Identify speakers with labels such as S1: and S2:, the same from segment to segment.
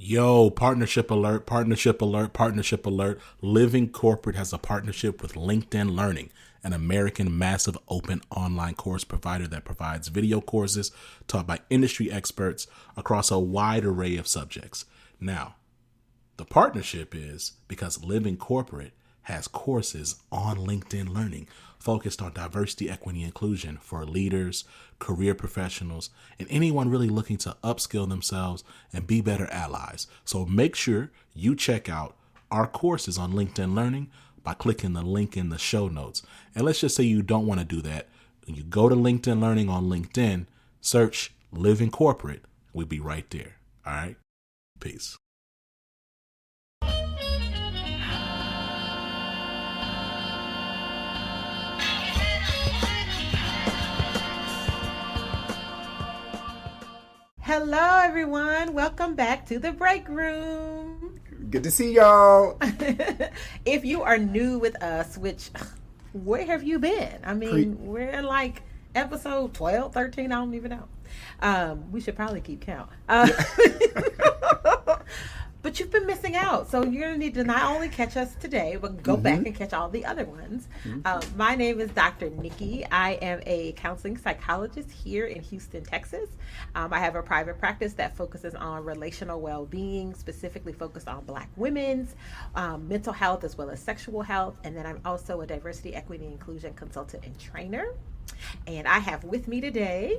S1: Yo, partnership alert, partnership alert, partnership alert. Living Corporate has a partnership with LinkedIn Learning, an American massive open online course provider that provides video courses taught by industry experts across a wide array of subjects. Now, the partnership is because Living Corporate has courses on LinkedIn Learning focused on diversity, equity, inclusion for leaders, career professionals, and anyone really looking to upskill themselves and be better allies. So make sure you check out our courses on LinkedIn Learning by clicking the link in the show notes. And let's just say you don't want to do that. When you go to LinkedIn Learning on LinkedIn, search Living Corporate. We'll be right there. All right? Peace.
S2: Hello, everyone. Welcome back to the break room.
S3: Good to see y'all.
S2: If you are new with us, which, where have you been? I mean, we're in like episode 12, 13, I don't even know. We should probably keep count. But you've been missing out. So you're going to need to not only catch us today, but go back and catch all the other ones. My name is Dr. Nikki. I am a counseling psychologist here in Houston, Texas. I have a private practice that focuses on relational well-being, specifically focused on Black women's mental health as well as sexual health. And then I'm also a diversity, equity, and inclusion consultant and trainer. And I have with me today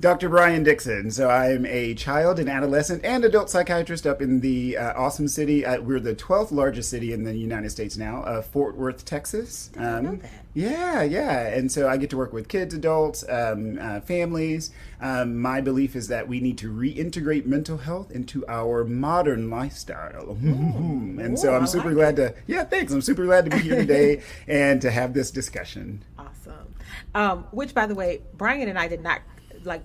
S3: Dr. Brian Dixon. So I am a child and adolescent and adult psychiatrist up in the awesome city. We're the 12th largest city in the United States now, Fort Worth, Texas.
S2: I know that.
S3: Yeah. And so I get to work with kids, adults, families. My belief is that we need to reintegrate mental health into our modern lifestyle. And so I'm super glad to, I'm super glad to be here today and to have this discussion.
S2: Awesome. Which, by the way, Brian and I did not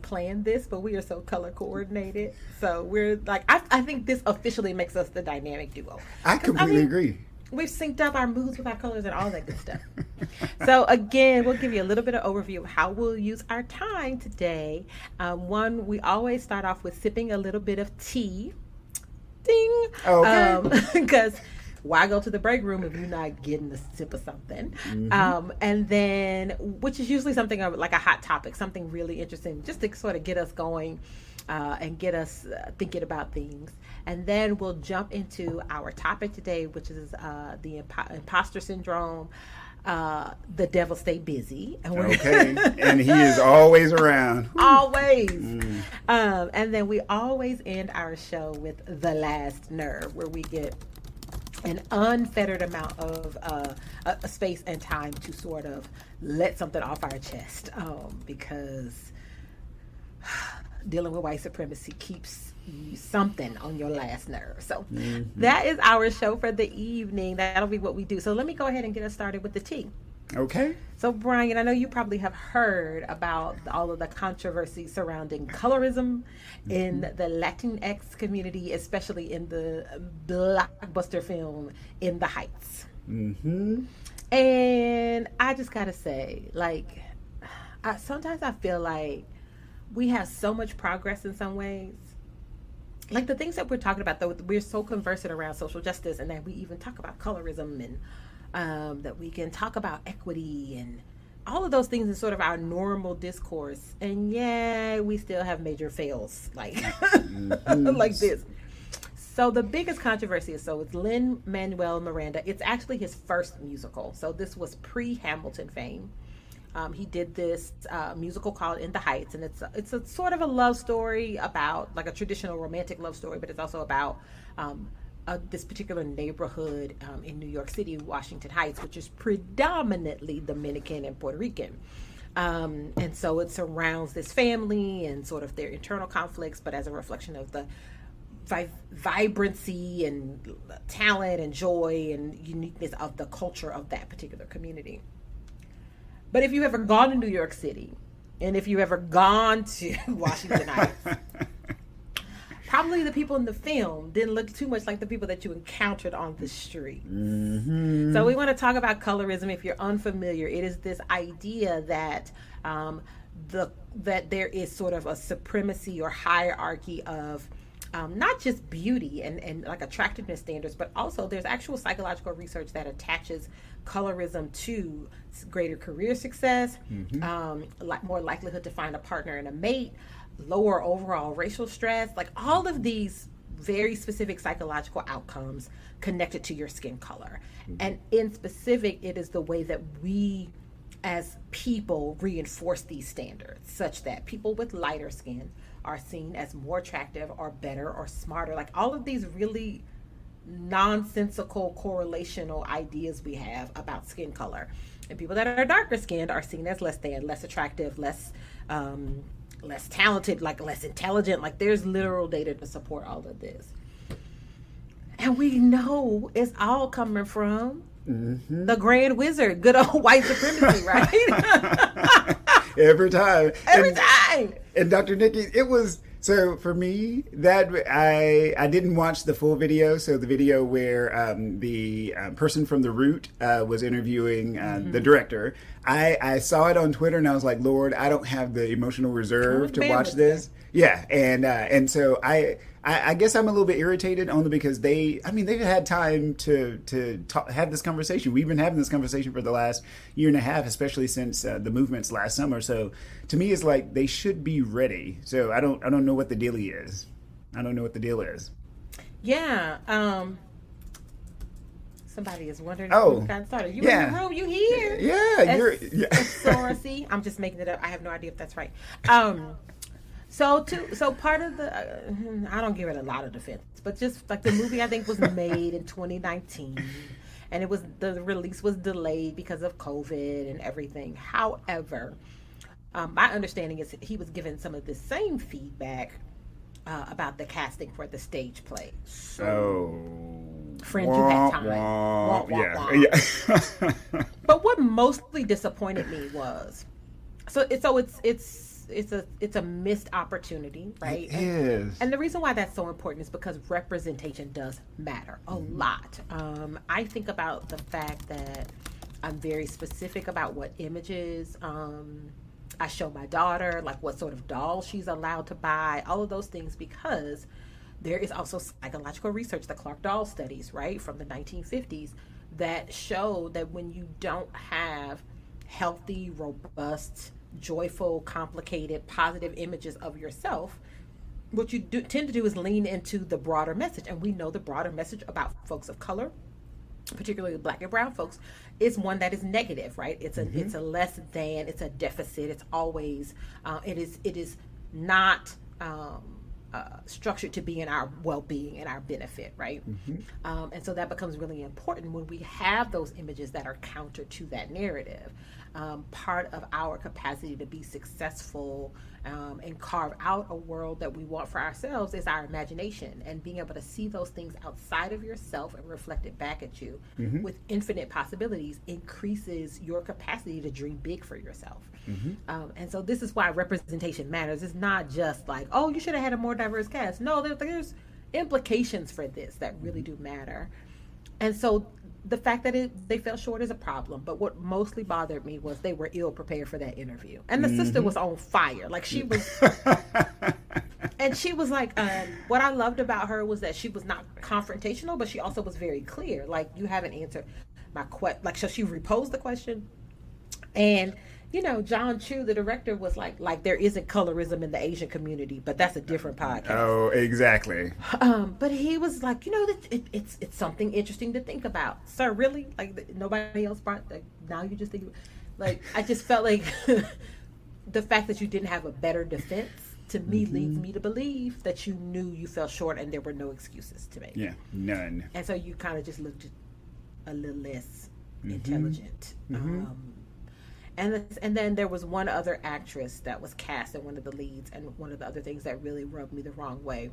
S2: plan this, but we are so color coordinated. So we're I think this officially makes us the dynamic duo.
S3: I completely agree.
S2: We've synced up our moods with our colors and all that good stuff. So again, we'll give you a little bit of overview of how we'll use our time today. One, we always start off with sipping a little bit of tea. Ding.
S3: Okay.
S2: Because why go to the break room if you're not getting a sip of something? And then, which is usually something like a hot topic, something really interesting, just to sort of get us going and get us thinking about things. And then we'll jump into our topic today, which is the Imposter Syndrome. The devil stay busy.
S3: And he is always around.
S2: Always. And then we always end our show with the last nerve, where we get an unfettered amount of space and time to sort of let something off our chest, because dealing with white supremacy keeps something on your last nerve. So that is our show for the evening. That'll be what we do. So let me go ahead and get us started with the tea.
S3: Okay.
S2: So Brian, I know you probably have heard about all of the controversy surrounding colorism in the Latinx community, especially in the blockbuster film In the Heights. And I just gotta say, sometimes I feel like we have so much progress in some ways. Like the things that we're talking about, though, we're so conversant around social justice, and that we even talk about colorism, and that we can talk about equity and all of those things in sort of our normal discourse. And we still have major fails like this. So the biggest controversy is, it's Lin-Manuel Miranda. It's actually his first musical. So this was pre-Hamilton fame. He did this musical called In the Heights, and it's a sort of a love story about, like, a traditional romantic love story, but it's also about this particular neighborhood in New York City, Washington Heights, which is predominantly Dominican and Puerto Rican. And so it surrounds this family and sort of their internal conflicts, but as a reflection of the vibrancy and talent and joy and uniqueness of the culture of that particular community. But if you've ever gone to New York City, and if you've ever gone to Washington Heights, probably the people in the film didn't look too much like the people that you encountered on the street. So we want to talk about colorism. If you're unfamiliar, it is this idea that that there is sort of a supremacy or hierarchy of not just beauty and like attractiveness standards, but also there's actual psychological research that attaches colorism to greater career success, like more likelihood to find a partner and a mate, lower overall racial stress, like all of these very specific psychological outcomes connected to your skin color. And in specific, it is the way that we as people reinforce these standards, such that people with lighter skin are seen as more attractive or better or smarter. Like all of these really nonsensical correlational ideas we have about skin color. And people that are darker skinned are seen as less than, less attractive, less talented, like less intelligent. Like there's literal data to support all of this. And we know it's all coming from the grand wizard, good old white supremacy, right?
S3: Every time.
S2: Every time.
S3: And Dr. Nikki, it was, so for me, that I didn't watch the full video. So the video where the person from The Root was interviewing the director, I saw it on Twitter and I was like, Lord, I don't have the emotional reserve to watch this. Yeah. And so I guess I'm a little bit irritated only because they've had time to have this conversation. We've been having this conversation for the last year and a half, especially since the movements last summer. So to me, it's like they should be ready. So I don't know what the dealie is. I don't know what the deal is.
S2: Yeah. Somebody is wondering
S3: if
S2: we got started. You in the room? You here?
S3: Yeah.
S2: Sorority. I'm just making it up. I have no idea if that's right. So part of the, I don't give it a lot of defense, but just like the movie I think was made in 2019 and the release was delayed because of COVID and everything. However, my understanding is he was given some of the same feedback about the casting for the stage play. Friend, you had time.
S3: Yeah.
S2: But what mostly disappointed me was, it's a missed opportunity, right?
S3: It is.
S2: And the reason why that's so important is because representation does matter a lot. I think about the fact that I'm very specific about what images I show my daughter, like what sort of doll she's allowed to buy, all of those things, because there is also psychological research, the Clark doll studies, right, from the 1950s, that show that when you don't have healthy, robust, joyful, complicated, positive images of yourself, what you tend to do is lean into the broader message. And we know the broader message about folks of color, particularly Black and brown folks, is one that is negative, right? It's a less than, it's a deficit. It's always it is not structured to be in our well-being and our benefit, right? And so that becomes really important when we have those images that are counter to that narrative. Part of our capacity to be successful and carve out a world that we want for ourselves is our imagination, and being able to see those things outside of yourself and reflect it back at you with infinite possibilities increases your capacity to dream big for yourself. And so this is why representation matters. It's not just like, oh, you should have had a more diverse cast. No, there's implications for this that really do matter. And so the fact that they fell short is a problem, but what mostly bothered me was they were ill prepared for that interview. And the sister was on fire. Like she was, and she was like, what I loved about her was that she was not confrontational, but she also was very clear. Like, you haven't answered my question. Like, so she reposed the question, and John Chu, the director, was like there isn't colorism in the Asian community, but that's a different podcast.
S3: Oh, exactly.
S2: But he was like, it's something interesting to think about. Sir, really? Like, nobody else brought, like, now you just think, like, I just felt like the fact that you didn't have a better defense, to me, leads me to believe that you knew you fell short and there were no excuses to make.
S3: Yeah, none.
S2: And so you kind of just looked a little less intelligent. And then there was one other actress that was cast in one of the leads, and one of the other things that really rubbed me the wrong way.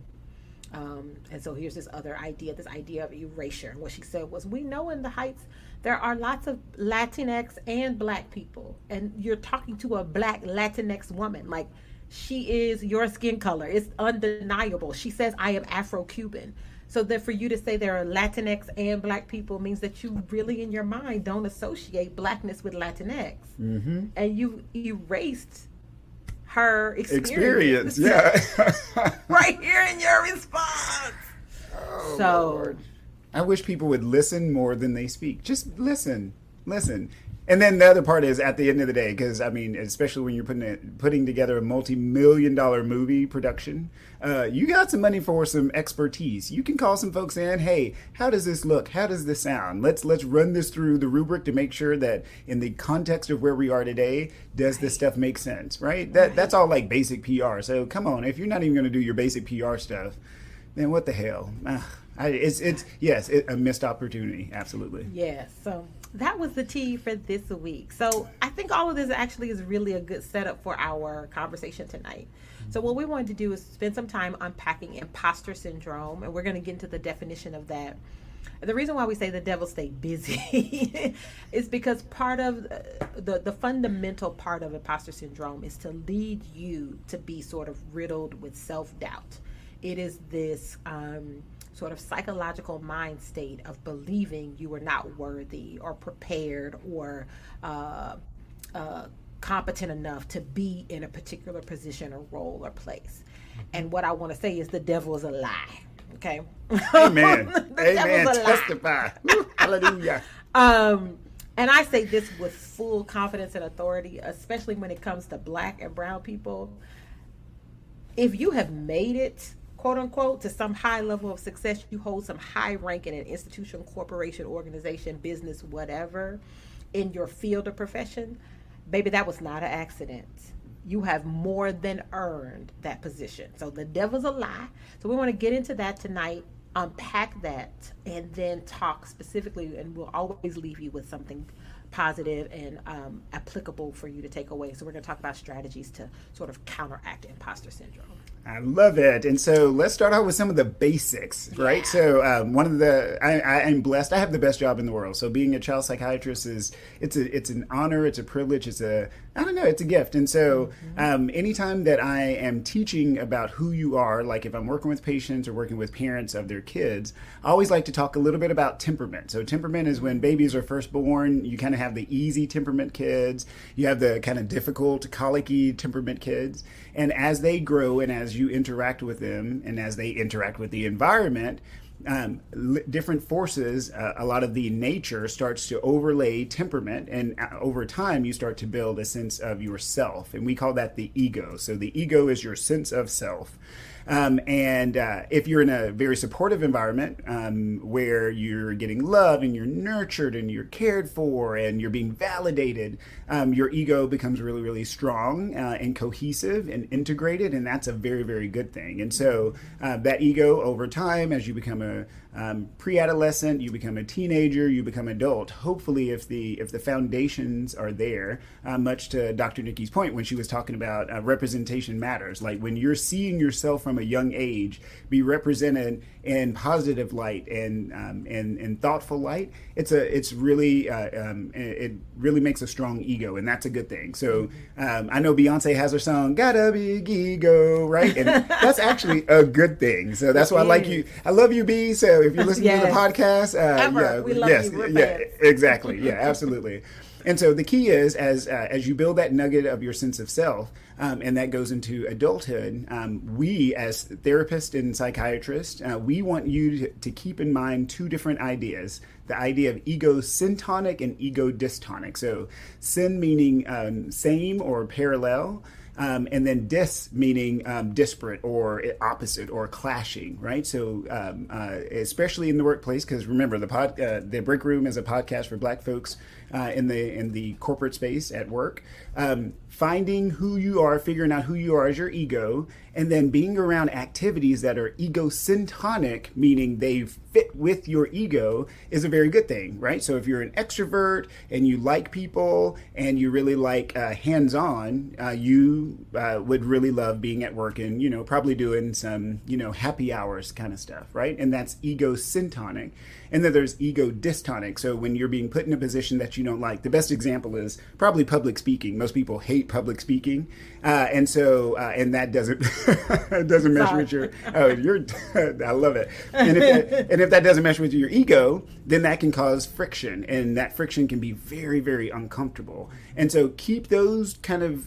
S2: And so here's this idea of erasure. And what she said was, we know in the Heights there are lots of Latinx and Black people, and you're talking to a Black Latinx woman. Like, she is your skin color. It's undeniable. She says, I am Afro-Cuban. So that for you to say there are Latinx and Black people means that you really in your mind don't associate Blackness with Latinx. And you erased her experience.
S3: Yeah.
S2: Right here in your response.
S3: Oh,
S2: So,
S3: Lord. I wish people would listen more than they speak. Just listen. And then the other part is at the end of the day, because I mean, especially when you're putting together a multi-million-dollar movie production, you got some money for some expertise. You can call some folks in. Hey, how does this look? How does this sound? Let's run this through the rubric to make sure that in the context of where we are today, does this stuff make sense? Right? That's all like basic PR. So come on, if you're not even going to do your basic PR stuff, then what the hell? It's a missed opportunity. Absolutely.
S2: yes. So that was the tea for this week. So I think all of this actually is really a good setup for our conversation tonight. So what we wanted to do is spend some time unpacking imposter syndrome, and we're going to get into the definition of that. The reason why we say the devil stay busy is because part of the fundamental part of imposter syndrome is to lead you to be sort of riddled with self-doubt. It is this sort of psychological mind state of believing you are not worthy or prepared or competent enough to be in a particular position or role or place. And what I want to say is the devil is a lie. Okay.
S3: Amen.
S2: Amen.
S3: Amen. Testify. Hallelujah.
S2: And I say this with full confidence and authority, especially when it comes to Black and brown people. If you have made it, quote unquote, to some high level of success, you hold some high rank in an institution, corporation, organization, business, whatever, in your field of profession, baby, that was not an accident. You have more than earned that position. So the devil's a lie. So we want to get into that tonight, unpack that, and then talk specifically, and we'll always leave you with something positive and applicable for you to take away. So we're going to talk about strategies to sort of counteract imposter syndrome.
S3: I love it. And so let's start out with some of the basics, right? So I'm blessed. I have the best job in the world. So being a child psychiatrist it's an honor. It's a privilege. It's a gift. And so anytime that I am teaching about who you are, like if I'm working with patients or working with parents of their kids, I always like to talk a little bit about temperament. So temperament is when babies are first born. You kind of have the easy temperament kids. You have the kind of difficult, colicky temperament kids. And as they grow and as you interact with them and as they interact with the environment, different forces, a lot of the nature starts to overlay temperament, and over time you start to build a sense of yourself, and we call that the ego. So the ego is your sense of self. And if you're in a very supportive environment where you're getting love and you're nurtured and you're cared for and you're being validated, your ego becomes really, really strong and cohesive and integrated, and that's a very, very good thing. And so that ego over time, as you become a pre-adolescent, you become a teenager, you become adult. Hopefully, if the foundations are there, much to Dr. Nikki's point when she was talking about representation matters. Like when you're seeing yourself from a young age be represented in positive light and thoughtful light, it really makes a strong ego, and that's a good thing. So I know Beyonce has her song "Got a Big Ego," right, and that's actually a good thing. So that's why I like you. I love you, B. So if you're listening to the podcast,
S2: we love you. We're fans.
S3: Exactly, yeah, absolutely. And so the key is as you build that nugget of your sense of self, and that goes into adulthood, we as therapists and psychiatrists, we want you to keep in mind two different ideas. The idea of ego syntonic and ego dystonic. So syn meaning same or parallel, and then dis meaning disparate or opposite or clashing, right? So especially in the workplace, because remember the break room is a podcast for Black folks in the corporate space at work. Finding who you are, figuring out who you are as your ego, and then being around activities that are ego syntonic, meaning they fit with your ego, is a very good thing, right? So if you're an extrovert and you like people and you really like hands-on, you would really love being at work and, probably doing some, happy hours kind of stuff, right? And that's ego syntonic. And then there's ego dystonic. So when you're being put in a position that that you don't like. The best example is probably public speaking. Most people hate public speaking. And that doesn't, it doesn't mesh with your, I love it. And if that doesn't mesh with your ego, then that can cause friction, and that friction can be very, very uncomfortable. And so keep those kind of,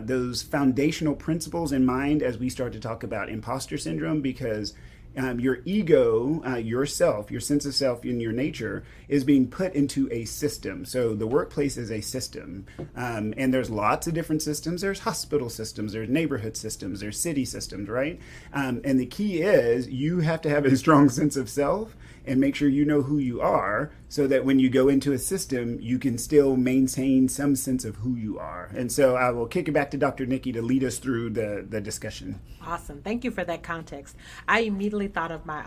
S3: those foundational principles in mind as we start to talk about imposter syndrome, because your ego, yourself, your sense of self in your nature is being put into a system. So the workplace is a system. And there's lots of different systems. There's hospital systems, there's neighborhood systems, there's city systems, right? And the key is you have to have a strong sense of self and make sure you know who you are, so that when you go into a system, you can still maintain some sense of who you are. And so I will kick it back to Dr. Nikki to lead us through the discussion.
S2: Awesome. Thank you for that context. I immediately thought of my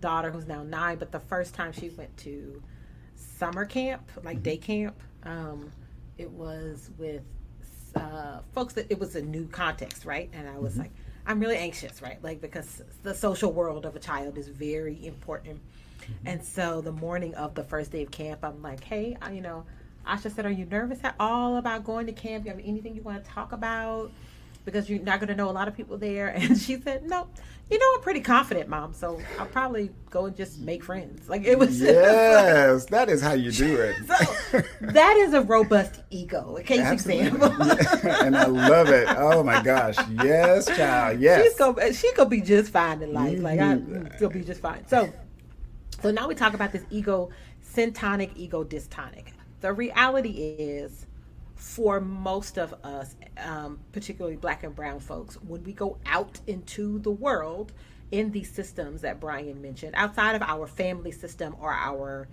S2: daughter, who's now 9, but the first time she went to summer camp, like day camp, it was with folks that it was a new context, right? And I was like, I'm really anxious, right? Like, because the social world of a child is very important. And so the morning of the first day of camp, I'm like, hey, Asha said, are you nervous at all about going to camp? You have anything you want to talk about? Because you're not going to know a lot of people there. And she said, no, I'm pretty confident, Mom. So I'll probably go and just make friends. Like, it was.
S3: Yes, that is how you do it.
S2: So that is a robust ego, a case example.
S3: Yeah. And I love it. Oh my gosh. Yes, child. Yes.
S2: She's gonna be just fine in life. Like, she'll be just fine. So now we talk about this ego syntonic, ego dystonic. The reality is, for most of us, particularly Black and brown folks, when we go out into the world in these systems that Brian mentioned, outside of our family system or our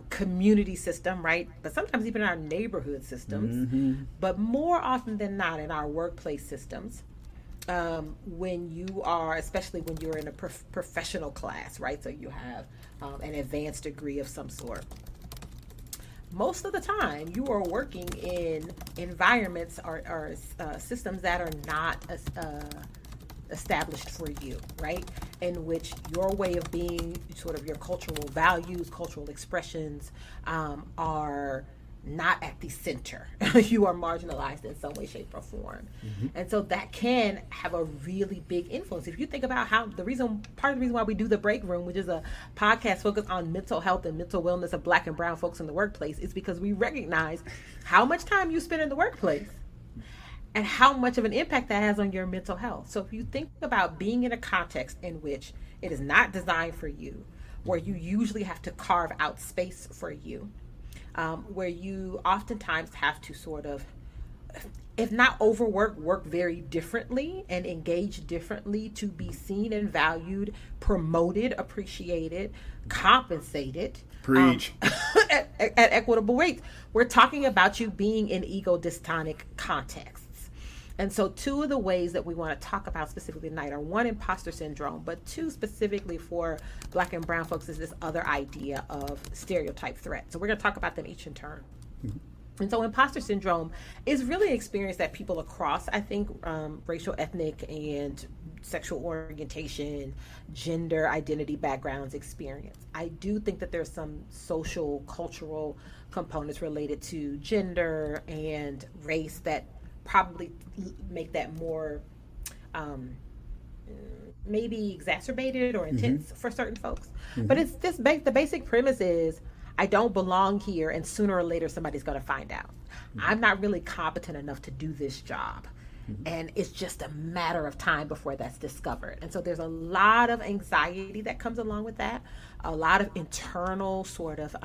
S2: community system, right? But sometimes even our neighborhood systems, but more often than not in our workplace systems, when you are, especially when you're in a professional class, right? So you have an advanced degree of some sort. Most of the time, you are working in environments or systems that are not established for you, right? In which your way of being, sort of your cultural values, cultural expressions, are not at the center. You are marginalized in some way, shape, or form. And so that can have a really big influence. If you think about how part of the reason why we do the Break Room, which is a podcast focused on mental health and mental wellness of Black and brown folks in the workplace, is because we recognize how much time you spend in the workplace and how much of an impact that has on your mental health. So if you think about being in a context in which it is not designed for you, where you usually have to carve out space for you, where you oftentimes have to sort of, if not overwork, work very differently and engage differently to be seen and valued, promoted, appreciated, compensated.
S3: Preach.
S2: At equitable rates. We're talking about you being in ego dystonic contexts. And so 2 of the ways that we want to talk about specifically tonight are 1, imposter syndrome, but 2 specifically for Black and brown folks is this other idea of stereotype threat. So we're going to talk about them each in turn. And so imposter syndrome is really an experience that people across, I think, racial, ethnic, and sexual orientation, gender identity backgrounds experience. I do think that there's some social, cultural components related to gender and race that probably make that more maybe exacerbated or intense for certain folks. But it's this the basic premise is, I don't belong here, and sooner or later somebody's going to find out. I'm not really competent enough to do this job. And it's just a matter of time before that's discovered. And so there's a lot of anxiety that comes along with that, a lot of internal sort of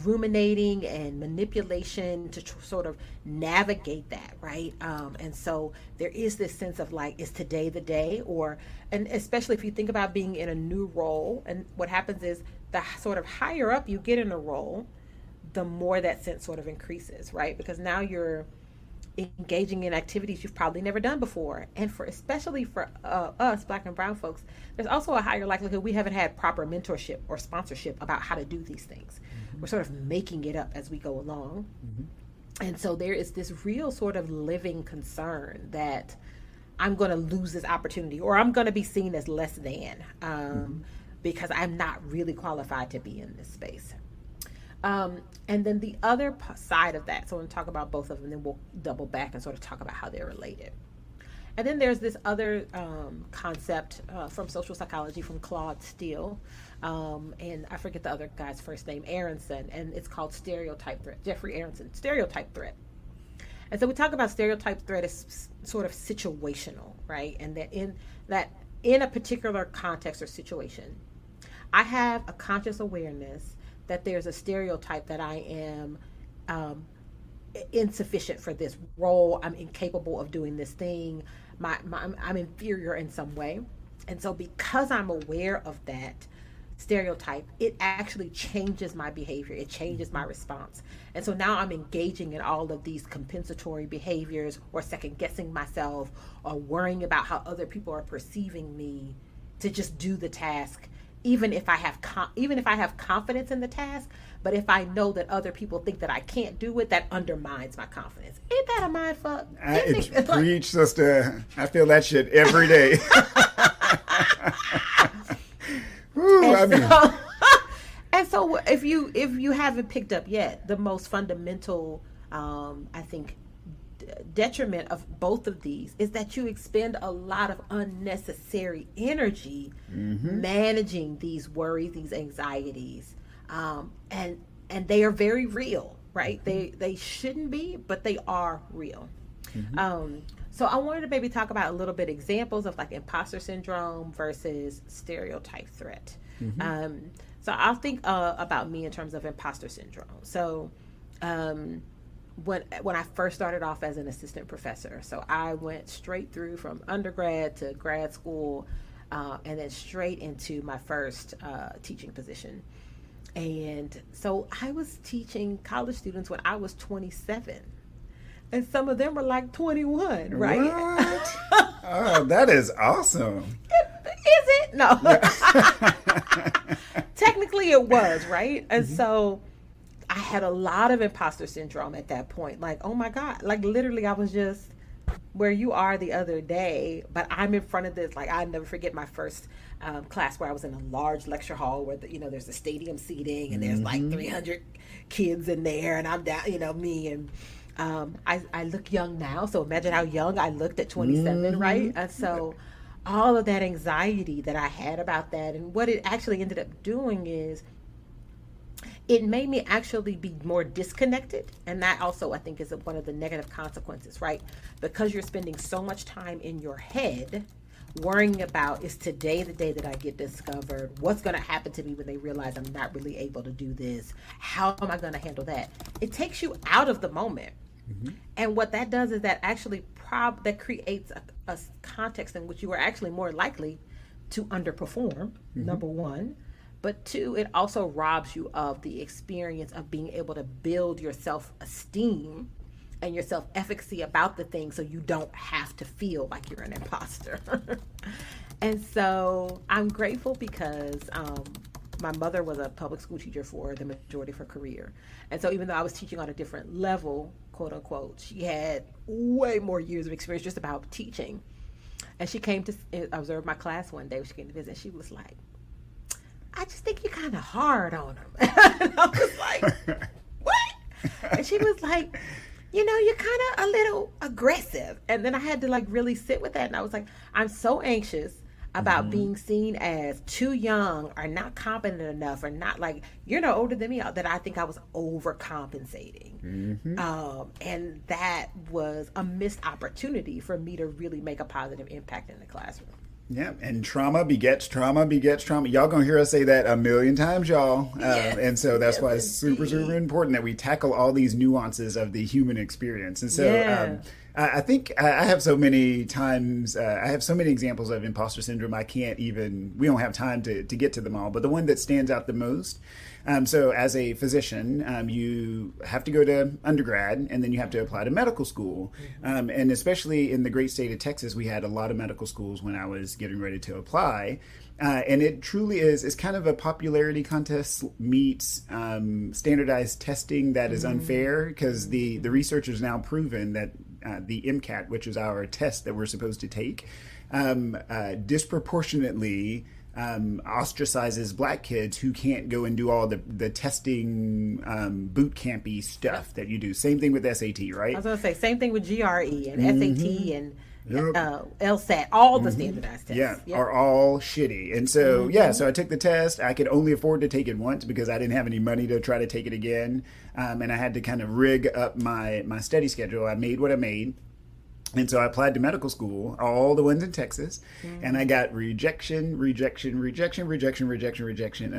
S2: ruminating and manipulation to sort of navigate that, right? And so there is this sense of like, is today the day? And especially if you think about being in a new role, and what happens is the sort of higher up you get in a role, the more that sense sort of increases, right? Because now you're engaging in activities you've probably never done before. And especially for us, Black and brown folks, there's also a higher likelihood we haven't had proper mentorship or sponsorship about how to do these things. We're sort of making it up as we go along. And so there is this real sort of living concern that I'm going to lose this opportunity, or I'm going to be seen as less than, because I'm not really qualified to be in this space. And then the other side of that, so I'm going to talk about both of them, and then we'll double back and sort of talk about how they're related. And then there's this other concept from social psychology from Claude Steele, and I forget the other guy's first name, Aronson, and it's called stereotype threat. Jeffrey Aronson, stereotype threat. And so we talk about stereotype threat as sort of situational, right? And that in a particular context or situation, I have a conscious awareness that there's a stereotype that I am insufficient for this role. I'm incapable of doing this thing. I'm inferior in some way. And so because I'm aware of that stereotype, it actually changes my behavior. It changes my response. And so now I'm engaging in all of these compensatory behaviors, or second guessing myself, or worrying about how other people are perceiving me to just do the task, even if I have confidence in the task. But if I know that other people think that I can't do it, that undermines my confidence. Ain't that a mind fuck?
S3: Preach, sister. I feel that shit every day. Woo,
S2: and so if you haven't picked up yet, the most fundamental, I think, detriment of both of these is that you expend a lot of unnecessary energy managing these worries, these anxieties, and they are very real, right? They shouldn't be, but they are real. So I wanted to maybe talk about a little bit examples of like imposter syndrome versus stereotype threat. So I'll think about me in terms of imposter syndrome. So when I first started off as an assistant professor, so I went straight through from undergrad to grad school, and then straight into my first teaching position. And so I was teaching college students when I was 27. And some of them were like 21, right?
S3: What? Oh, that is awesome.
S2: Is it? No. Technically it was, right? And so I had a lot of imposter syndrome at that point. Like, oh my God. Like literally I was just where you are the other day, but I'm in front of this. Like I never forget my first class where I was in a large lecture hall where there's the stadium seating and there's like 300 kids in there, and I'm down, me, and I look young now, so imagine how young I looked at 27, right? And so all of that anxiety that I had about that, and what it actually ended up doing is it made me actually be more disconnected. And that also, I think, is one of the negative consequences, right? Because you're spending so much time in your head worrying about, is today the day that I get discovered? What's going to happen to me when they realize I'm not really able to do this? How am I going to handle that? It takes you out of the moment. And what that does is that actually that creates a context in which you are actually more likely to underperform, number one. But two, it also robs you of the experience of being able to build your self-esteem and your self-efficacy about the thing, so you don't have to feel like you're an imposter. And so I'm grateful because my mother was a public school teacher for the majority of her career. And so even though I was teaching on a different level, quote unquote, she had way more years of experience just about teaching. And she came to observe my class one day when she came to visit, and she was like, I just think you're kind of hard on them. And I was like, what? And she was like, you're kind of a little aggressive. And then I had to like really sit with that. And I was like, I'm so anxious about being seen as too young or not competent enough, or not like, you're no older than me, that I think I was overcompensating. And that was a missed opportunity for me to really make a positive impact in the classroom.
S3: Yeah, and trauma begets trauma begets trauma. Y'all gonna hear us say that a million times, y'all.
S2: Yes.
S3: And so that's why it's super, super important that we tackle all these nuances of the human experience. And so I think I have so many times, I have so many examples of imposter syndrome, we don't have time to get to them all. But the one that stands out the most, so as a physician, you have to go to undergrad, and then you have to apply to medical school. And especially in the great state of Texas, we had a lot of medical schools when I was getting ready to apply. And it truly is kind of a popularity contest meets standardized testing that is unfair, because the research has now proven that the MCAT, which is our test that we're supposed to take, disproportionately ostracizes black kids who can't go and do all the testing boot campy stuff that you do. Same thing with SAT, right?
S2: I was going to say, same thing with GRE and SAT and LSAT, all the standardized tests.
S3: Yeah, are all shitty. And so, so I took the test. I could only afford to take it once because I didn't have any money to try to take it again. And I had to kind of rig up my study schedule. I made what I made. And so I applied to medical school, all the ones in Texas, and I got rejection. And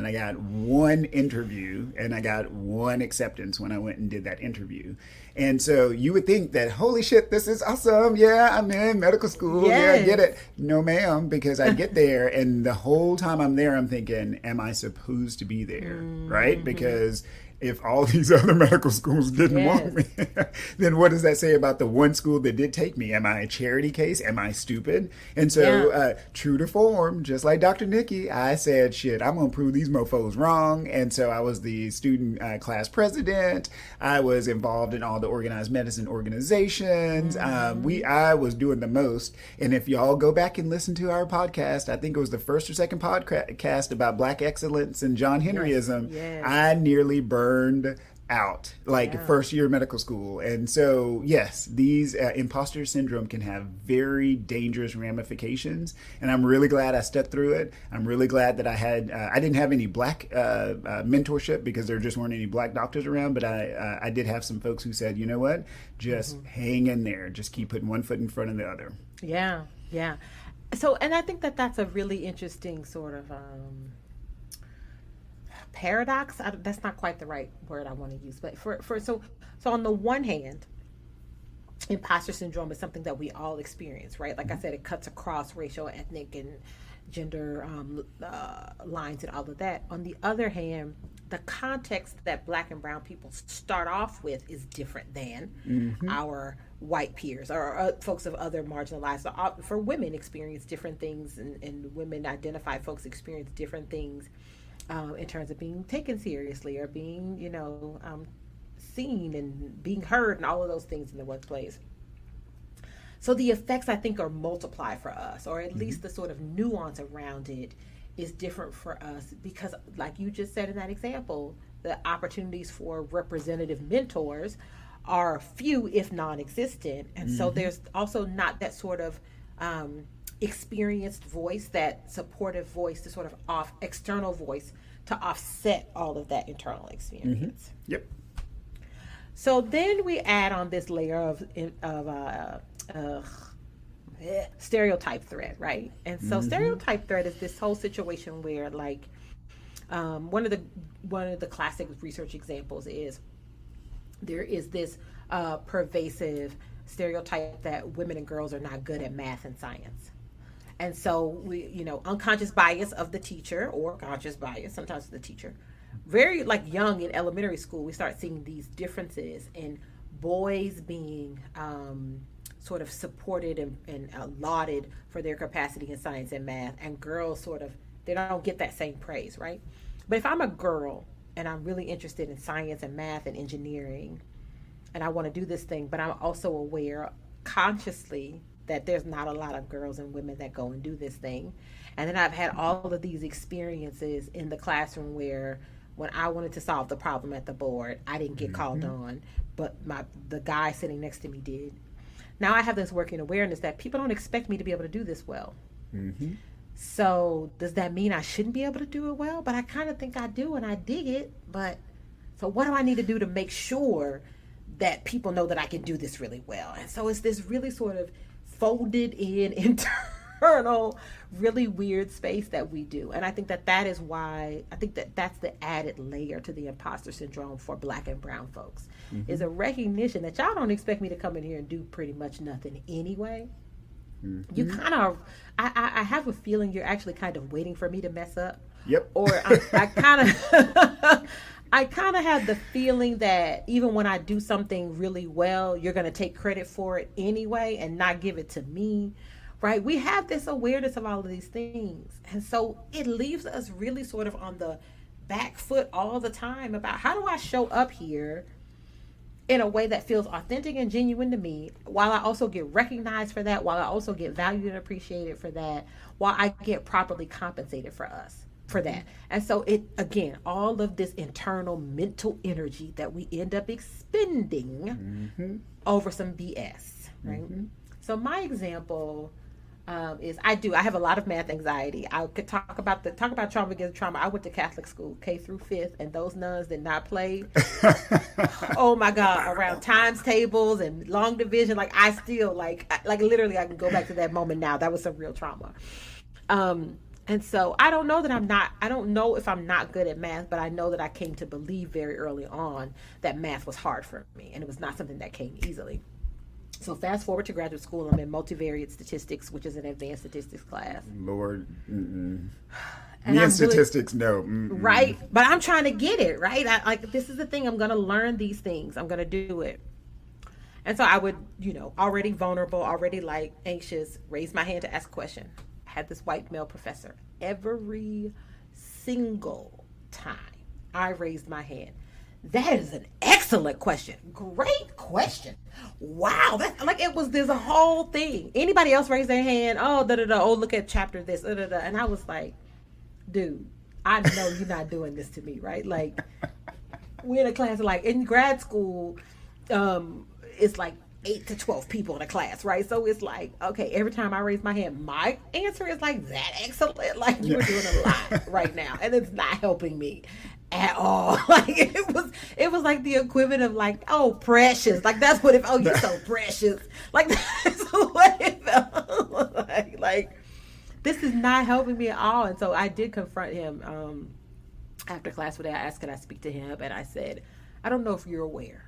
S3: I got one interview and I got one acceptance when I went and did that interview. And so you would think that, holy shit, this is awesome. Yeah, I'm in medical school.
S2: Yes.
S3: Yeah, I get it. No, ma'am, because I get there and the whole time I'm there, I'm thinking, am I supposed to be there? Right? Because if all these other medical schools didn't want me, then what does that say about the one school that did take me? Am I a charity case? Am I stupid? And so, true to form, just like Dr. Nikki, I said, shit, I'm going to prove these mofos wrong. And so I was the student class president. I was involved in all the organized medicine organizations. I was doing the most. And if y'all go back and listen to our podcast, I think it was the first or second podcast about Black excellence and John Henryism. I nearly burned out first year of medical school. And so yes, these imposter syndrome can have very dangerous ramifications, and I'm really glad I stepped through it. I'm really glad that I didn't have any black mentorship because there just weren't any black doctors around, but I did have some folks who said, you know what, just hang in there, just keep putting one foot in front of the other.
S2: So, and I think that's a really interesting sort of paradox. That's not quite the right word I want to use, but so on the one hand, imposter syndrome is something that we all experience, right? Like I said, it cuts across racial, ethnic, and gender lines and all of that. On the other hand, the context that Black and brown people start off with is different than our white peers or folks of other marginalized. So, for women, experience different things, and women identified folks experience different things in terms of being taken seriously or being, seen and being heard and all of those things in the workplace. So the effects, I think, are multiplied for us, or at least the sort of nuance around it is different for us because, like you just said in that example, the opportunities for representative mentors are few, if non-existent. And so there's also not that sort of experienced voice, that supportive voice, the sort of external voice to offset all of that internal experience.
S3: Yep.
S2: So then we add on this layer of stereotype threat, right? And so stereotype threat is this whole situation where, like, one of the classic research examples is there is this pervasive stereotype that women and girls are not good at math and science. And so we, unconscious bias of the teacher, or conscious bias, sometimes of the teacher, very young in elementary school, we start seeing these differences in boys being sort of supported and lauded for their capacity in science and math, and girls they don't get that same praise, right? But if I'm a girl and I'm really interested in science and math and engineering, and I want to do this thing, but I'm also aware consciously that there's not a lot of girls and women that go and do this thing. And then I've had all of these experiences in the classroom where when I wanted to solve the problem at the board, I didn't get called on, but the guy sitting next to me did. Now I have this working awareness that people don't expect me to be able to do this well. So does that mean I shouldn't be able to do it well? But I kind of think I do, and I dig it. But so what do I need to do to make sure that people know that I can do this really well? And so it's this really sort of folded in internal, really weird space that we do. And I think that is why, I think that's the added layer to the imposter syndrome for Black and brown folks, is a recognition that y'all don't expect me to come in here and do pretty much nothing anyway. You kind of, I have a feeling you're actually kind of waiting for me to mess up.
S3: Yep.
S2: Or I kind of, I kind of have the feeling that even when I do something really well, you're going to take credit for it anyway and not give it to me, right? We have this awareness of all of these things. And so it leaves us really sort of on the back foot all the time about how do I show up here in a way that feels authentic and genuine to me, while I also get recognized for that, while I also get valued and appreciated for that, while I get properly compensated for that. And so it, again, all of this internal mental energy that we end up expending over some BS, right? So my example is I have a lot of math anxiety. I could talk about trauma against trauma. I went to Catholic school, K through 5th, and those nuns did not play. Oh my God, around times tables and long division. Like I still like literally I can go back to that moment now. That was some real trauma. And so I don't know if I'm not good at math, but I know that I came to believe very early on that math was hard for me, and it was not something that came easily. So fast forward to graduate school, I'm in multivariate statistics, which is an advanced statistics class.
S3: Lord,
S2: and
S3: me and statistics, no.
S2: Right? But I'm trying to get it, right? This is the thing. I'm going to learn these things. I'm going to do it. And so I would, already vulnerable, already like anxious, raise my hand to ask a question. I had this white male professor. Every single time I raised my hand, that is an excellent question. Great question. Wow. It was this whole thing. Anybody else raise their hand? Oh, oh, look at chapter this. And I was like, dude, I know you're not doing this to me, right? Like, we're in a class, like in grad school, it's like 8 to 12 people in a class, right? So it's like, okay, every time I raise my hand, my answer is like that excellent. Like you're doing a lot right now, and it's not helping me at all. Like it was like the equivalent of like, oh, precious. Like that's what oh, you're so precious. Like that's what it felt like. Like this is not helping me at all. And so I did confront him after class one day. I asked, could I speak to him? And I said, I don't know if you're aware,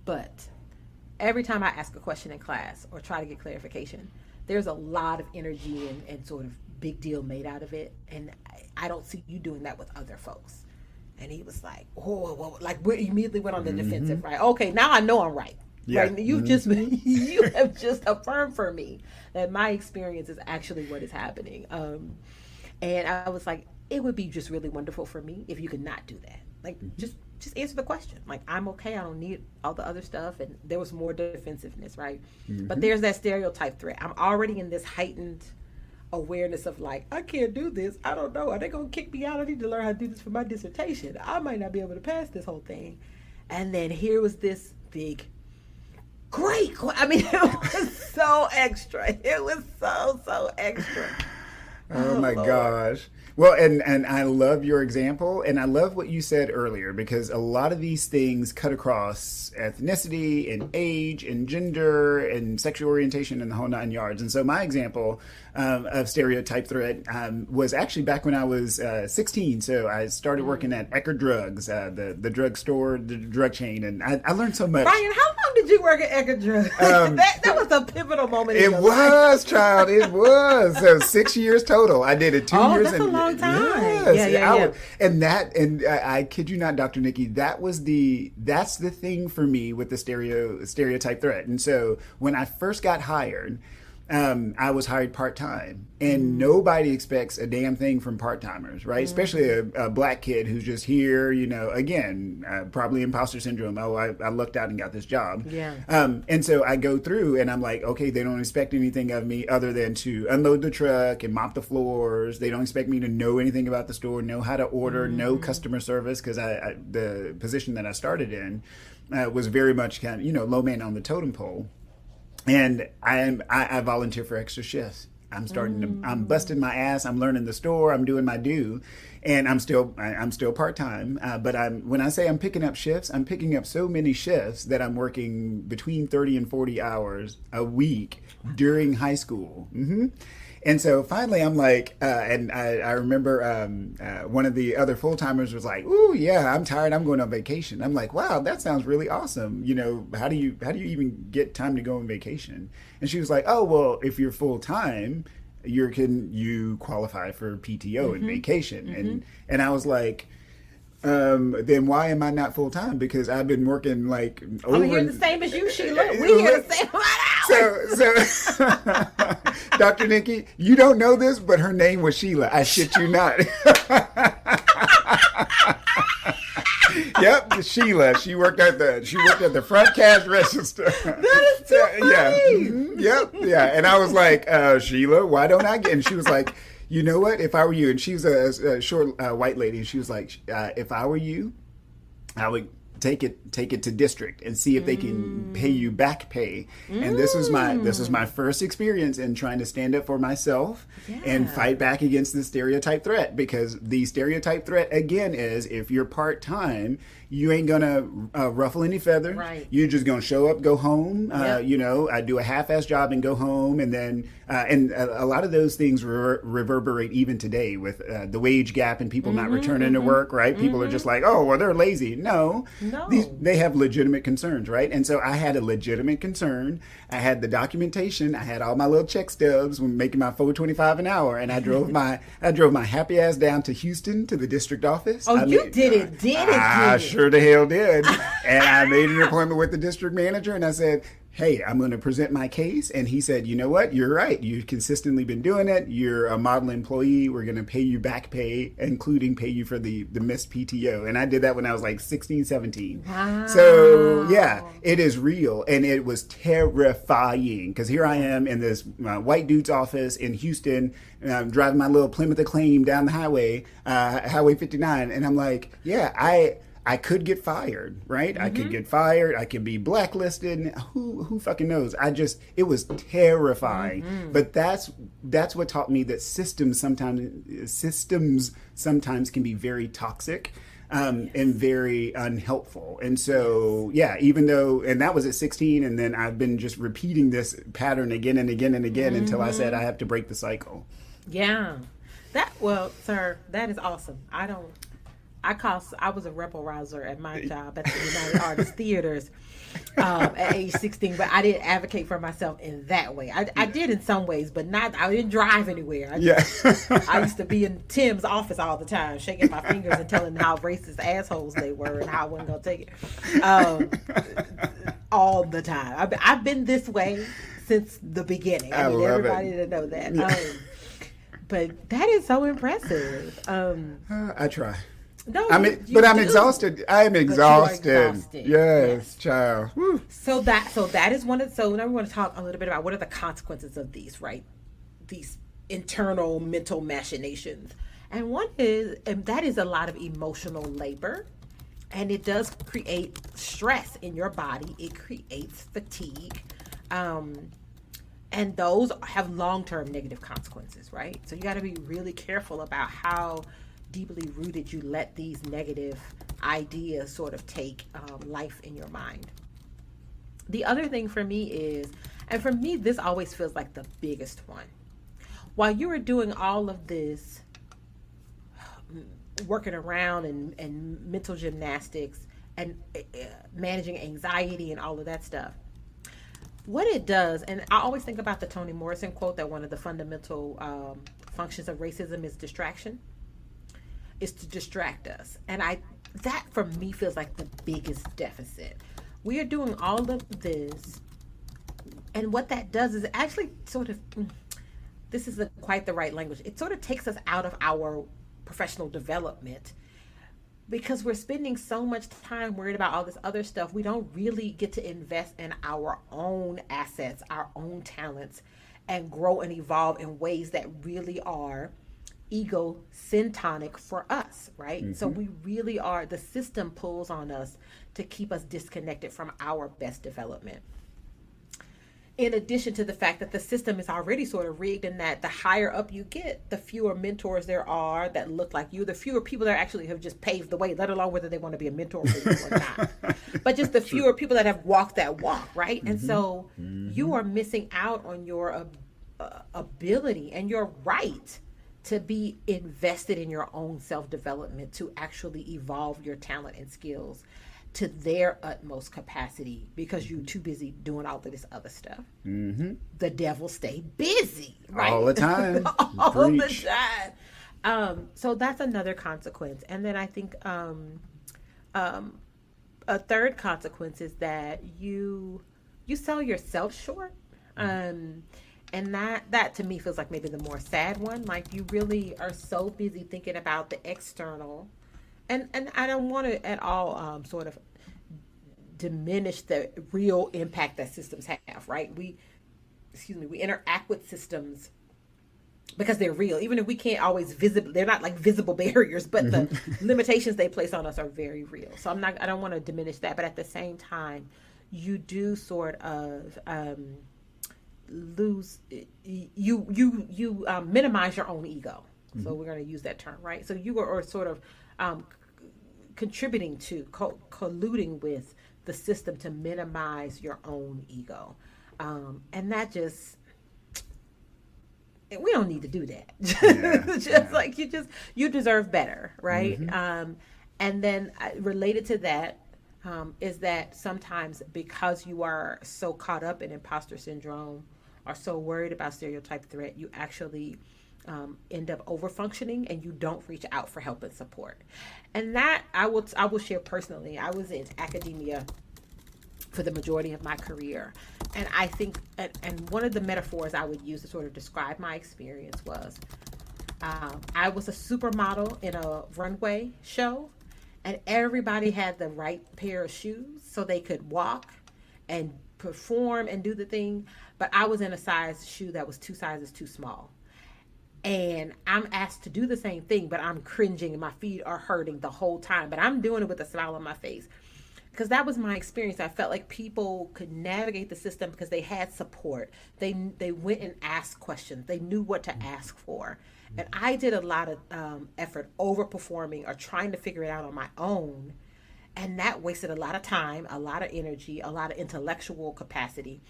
S2: but every time I ask a question in class or try to get clarification, there's a lot of energy and sort of big deal made out of it. And I don't see you doing that with other folks. And he was like, oh, well, like we immediately went on the defensive, right? Okay, now I know I'm right. Yeah. Right? You have just affirmed for me that my experience is actually what is happening. And I was like, it would be just really wonderful for me if you could not do that. Like, just answer the question. Like, I'm okay. I don't need all the other stuff. And there was more defensiveness, right? But there's that stereotype threat. I'm already in this heightened awareness of like, I can't do this. I don't know. Are they going to kick me out? I need to learn how to do this for my dissertation. I might not be able to pass this whole thing. And then here was this big, great. I mean, it was so extra. It was so extra.
S3: Oh my Lord. Gosh. Well, and I love your example, and I love what you said earlier, because a lot of these things cut across ethnicity and age and gender and sexual orientation and the whole 9 yards. And so my example of stereotype threat was actually back when I was 16. So I started working at Ecker Drugs, the drugstore, the drug chain, and I learned so much.
S2: Brian, how long did you work at Ecker Drugs? That was a pivotal moment.
S3: It was, child. It was. So 6 years total. I did it 2 years.
S2: That's a long time.
S3: Yes,
S2: Yeah.
S3: And I kid you not, Dr. Nikki, that's the thing for me with the stereotype threat. And so when I first got hired, I was hired part-time, and nobody expects a damn thing from part-timers, right? Especially a black kid who's just here, again, probably imposter syndrome. Oh, I lucked out and got this job.
S2: Yeah.
S3: And so I go through and I'm like, okay, they don't expect anything of me other than to unload the truck and mop the floors. They don't expect me to know anything about the store, know how to order, know customer service, because the position that I started in was very much kind of, low man on the totem pole. And I volunteer for extra shifts. I'm busting my ass. I'm learning the store. I'm doing my due, and I'm still part-time. But when I say I'm picking up shifts, I'm picking up so many shifts that I'm working between 30 and 40 hours a week during high school. And so finally I'm like, and I remember one of the other full-timers was like, ooh, yeah, I'm tired. I'm going on vacation. I'm like, wow, that sounds really awesome. How do you even get time to go on vacation? And she was like, oh, well, if you're full-time, you qualify for PTO and vacation. And I was like, then why am I not full time? Because I've been working like over.
S2: I'm here the same as you, Sheila. We here the same amount of hours.
S3: So, Dr. Nikki, you don't know this, but her name was Sheila. I shit you not. Yep, Sheila. She worked at the front cash register.
S2: That is too funny.
S3: Yeah. Mm-hmm. Yep. Yeah. And I was like, Sheila, why don't I get? And she was like, you know what? If I were you, and she was a short white lady, and she was like, if I were you, I would take it to district and see if they can pay you back pay. And this was my first experience in trying to stand up for myself and fight back against the stereotype threat, because the stereotype threat again is, if you're part-time, you ain't gonna ruffle any feathers.
S2: Right.
S3: You're just gonna show up, go home. I do a half-ass job and go home, and then and a lot of those things reverberate even today with the wage gap and people not returning to work. Right? People are just like, oh, well, they're lazy. No. They have legitimate concerns, right? And so I had a legitimate concern. I had the documentation. I had all my little check stubs when making my $4.25 an hour, and I drove my happy ass down to Houston to the district office.
S2: Oh, you did it?
S3: I sure the hell did. And I made an appointment with the district manager, and I said, hey, I'm going to present my case. And he said, you know what? You're right. You've consistently been doing it. You're a model employee. We're going to pay you back pay, including pay you for the missed PTO. And I did that when I was like 16, 17.
S2: Wow.
S3: So, yeah, it is real. And it was terrifying, because here I am in this white dude's office in Houston, driving my little Plymouth Acclaim down the highway, Highway 59. And I'm like, yeah, I could get fired, right? I could get fired. I could be blacklisted. Who fucking knows? It was terrifying. But that's what taught me that systems sometimes can be very toxic and very unhelpful. And so, yeah, even though, and that was at 16, and then I've been just repeating this pattern again and again and again until I said I have to break the cycle.
S2: Yeah. Sir, that is awesome. I was a rebel rouser at my job at the United Artists Theaters at age 16, but I didn't advocate for myself in that way. I did in some ways, but I didn't drive anywhere. I used to be in Tim's office all the time, shaking my fingers and telling them how racist assholes they were and how I wasn't going to take it. All the time. I've been this way since the beginning. I need everybody to know that.
S3: Yeah.
S2: But that is so impressive.
S3: I try.
S2: No,
S3: I'm exhausted. I am exhausted. Yes, child. Whew.
S2: So that is one of. So now we want to talk a little bit about what are the consequences of these, right? These internal mental machinations, and one is, and that is a lot of emotional labor, and it does create stress in your body. It creates fatigue, and those have long-term negative consequences, right? So you got to be really careful about how deeply rooted you let these negative ideas sort of take life in your mind. The other thing for me is, and for me this always feels like the biggest one, while you are doing all of this working around and mental gymnastics and managing anxiety and all of that stuff, what it does, and I always think about the Toni Morrison quote that one of the fundamental functions of racism is distraction. Is to distract us. And that for me feels like the biggest deficit. We are doing all of this, and what that does is actually sort of, this isn't quite the right language, it sort of takes us out of our professional development, because we're spending so much time worried about all this other stuff. We don't really get to invest in our own assets, our own talents, and grow and evolve in ways that really are ego-syntonic for us, right? So we really are, the system pulls on us to keep us disconnected from our best development. In addition to the fact that the system is already sort of rigged in that the higher up you get, the fewer mentors there are that look like you, the fewer people that actually have just paved the way, let alone whether they want to be a mentor for you or not. But just the fewer people that have walked that walk, right? And so you are missing out on your ability and your right to be invested in your own self-development, to actually evolve your talent and skills to their utmost capacity, because you're too busy doing all of this other stuff. The devil stay busy, right?
S3: All the time.
S2: All the time. So that's another consequence. And then I think a third consequence is that you sell yourself short. And that to me feels like maybe the more sad one. Like, you really are so busy thinking about the external And I don't want to at all sort of diminish the real impact that systems have, right? We interact with systems because they're real, even if we can't always they're not like visible barriers, but the limitations they place on us are very real. So I don't want to diminish that, but at the same time, you do sort of minimize your own ego. So we're going to use that term, right? So you are sort of contributing to, colluding with the system to minimize your own ego. And that just, we don't need to do that. You deserve better, right? And then related to that is that sometimes because you are so caught up in imposter syndrome or so worried about stereotype threat, you actually end up over-functioning and you don't reach out for help and support. And that I will share personally. I was in academia for the majority of my career. And I think, and one of the metaphors I would use to sort of describe my experience was, I was a supermodel in a runway show, and everybody had the right pair of shoes so they could walk and perform and do the thing. But I was in a size shoe that was 2 sizes too small. And I'm asked to do the same thing, but I'm cringing and my feet are hurting the whole time. But I'm doing it with a smile on my face. Because that was my experience. I felt like people could navigate the system because they had support. They went and asked questions. They knew what to ask for. And I did a lot of effort overperforming or trying to figure it out on my own. And that wasted a lot of time, a lot of energy, a lot of intellectual capacity.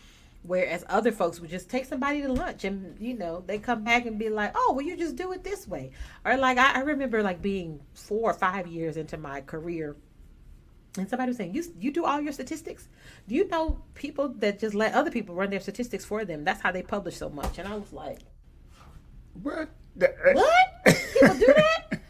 S2: Whereas other folks would just take somebody to lunch and, they come back and be like, oh, well, you just do it this way. Or like, I remember like being 4 or 5 years into my career, and somebody was saying, you do all your statistics? Do you know people that just let other people run their statistics for them? That's how they publish so much. And I was like,
S3: what?
S2: People do that?